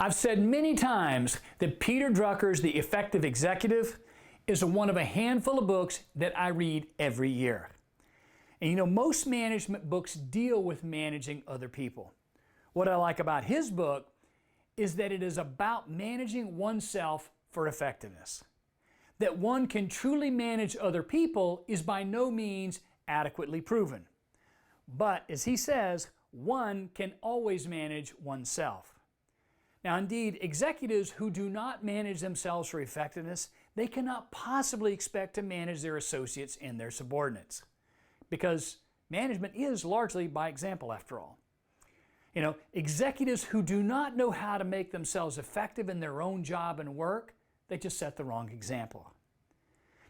I've said many times that Peter Drucker's The Effective Executive is one of a handful of books that I read every year. And you know, most management books deal with managing other people. What I like about his book is that it is about managing oneself for effectiveness. That one can truly manage other people is by no means adequately proven. But as he says, one can always manage oneself. Now indeed, executives who do not manage themselves for effectiveness, they cannot possibly expect to manage their associates and their subordinates. Because management is largely by example after all. You know, executives who do not know how to make themselves effective in their own job and work, they just set the wrong example.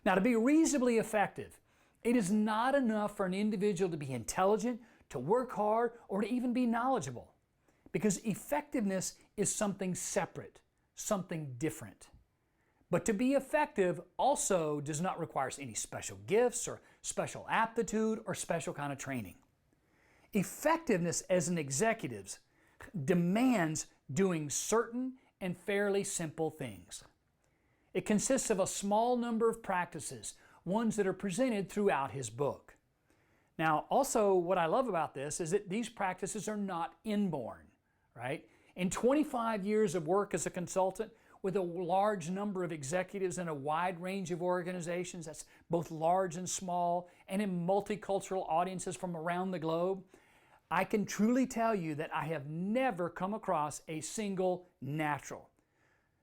Now to be reasonably effective, it is not enough for an individual to be intelligent, to work hard, or to even be knowledgeable. Because effectiveness is something separate, something different. But to be effective also does not require any special gifts or special aptitude or special kind of training. Effectiveness as an executive demands doing certain and fairly simple things. It consists of a small number of practices, ones that are presented throughout his book. Now, also what I love about this is that these practices are not inborn, right? In 25 years of work as a consultant with a large number of executives in a wide range of organizations, that's both large and small, and in multicultural audiences from around the globe, I can truly tell you that I have never come across a single natural.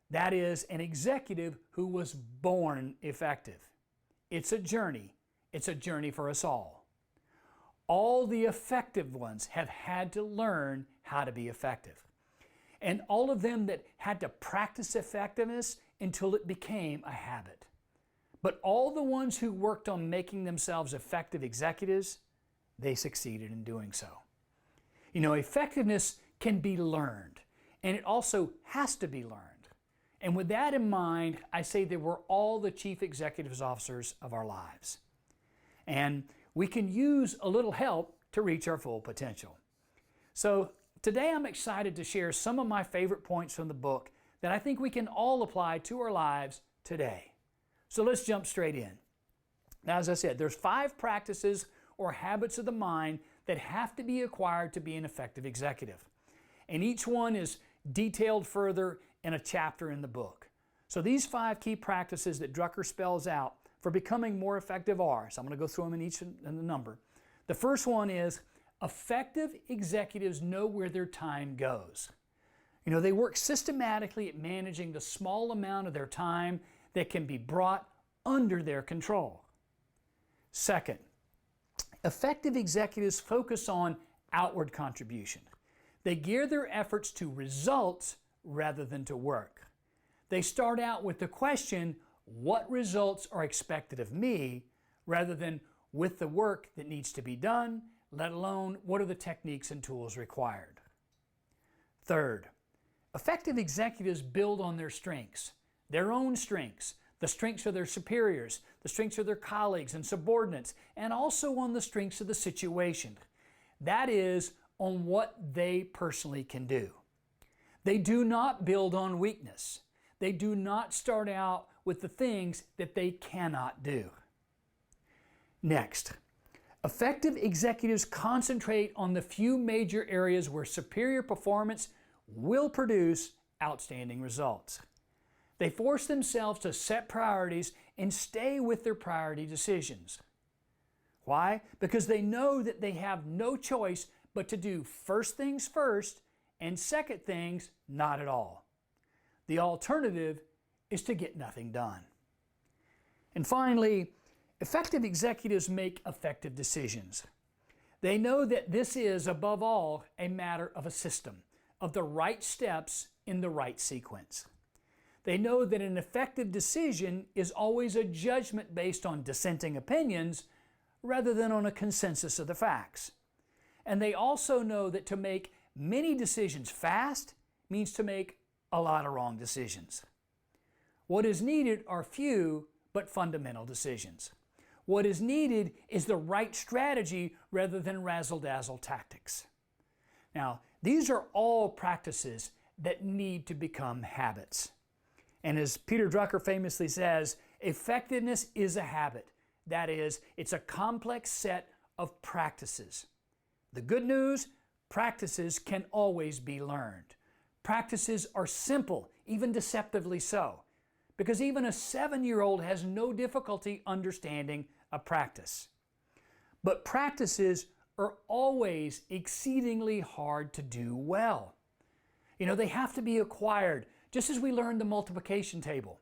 That is, an executive who was born effective. It's a journey. It's a journey for us all. All the effective ones have had to learn how to be effective. And all of them that had to practice effectiveness until it became a habit. But all the ones who worked on making themselves effective executives, they succeeded in doing so. You know, effectiveness can be learned, and it also has to be learned. And with that in mind, I say that we're all the chief executive officers of our lives. And we can use a little help to reach our full potential. So today I'm excited to share some of my favorite points from the book that I think we can all apply to our lives today. So let's jump straight in. Now, as I said, there's 5 practices or habits of the mind that have to be acquired to be an effective executive. And each one is detailed further in a chapter in the book. So these 5 key practices that Drucker spells out for becoming more effective are, so I'm going to go through them in each in the number. The first one is, effective executives know where their time goes. You know, they work systematically at managing the small amount of their time that can be brought under their control. Second, effective executives focus on outward contribution. They gear their efforts to results rather than to work. They start out with the question, what results are expected of me, rather than with the work that needs to be done, let alone what are the techniques and tools required. Third, effective executives build on their strengths, their own strengths, the strengths of their superiors, the strengths of their colleagues and subordinates, and also on the strengths of the situation. That is, on what they personally can do. They do not build on weakness. They do not start out with the things that they cannot do. Next, effective executives concentrate on the few major areas where superior performance will produce outstanding results. They force themselves to set priorities and stay with their priority decisions. Why? Because they know that they have no choice but to do first things first and second things not at all. The alternative is to get nothing done. And finally, effective executives make effective decisions. They know that this is, above all, a matter of a system, of the right steps in the right sequence. They know that an effective decision is always a judgment based on dissenting opinions rather than on a consensus of the facts. And they also know that to make many decisions fast means to make a lot of wrong decisions. What is needed are few but fundamental decisions. What is needed is the right strategy rather than razzle-dazzle tactics. Now, these are all practices that need to become habits. And as Peter Drucker famously says, effectiveness is a habit. That is, it's a complex set of practices. The good news, practices can always be learned. Practices are simple, even deceptively so, because even a 7-year-old has no difficulty understanding a practice. But practices are always exceedingly hard to do well. They have to be acquired, just as we learned the multiplication table.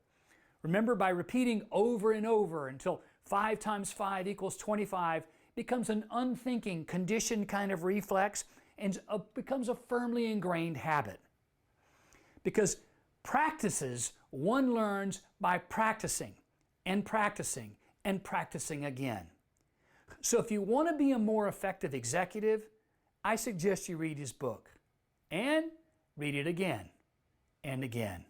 Remember, by repeating over and over until 5 times 5 equals 25 becomes an unthinking, conditioned kind of reflex and becomes a firmly ingrained habit. Because practices one learns by practicing and practicing and practicing again. So if you want to be a more effective executive, I suggest you read his book and read it again and again.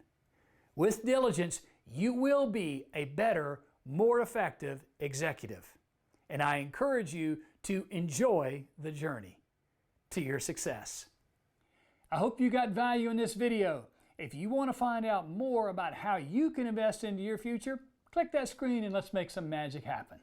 With diligence, you will be a better, more effective executive. And I encourage you to enjoy the journey to your success. I hope you got value in this video. If you want to find out more about how you can invest into your future, click that screen and let's make some magic happen.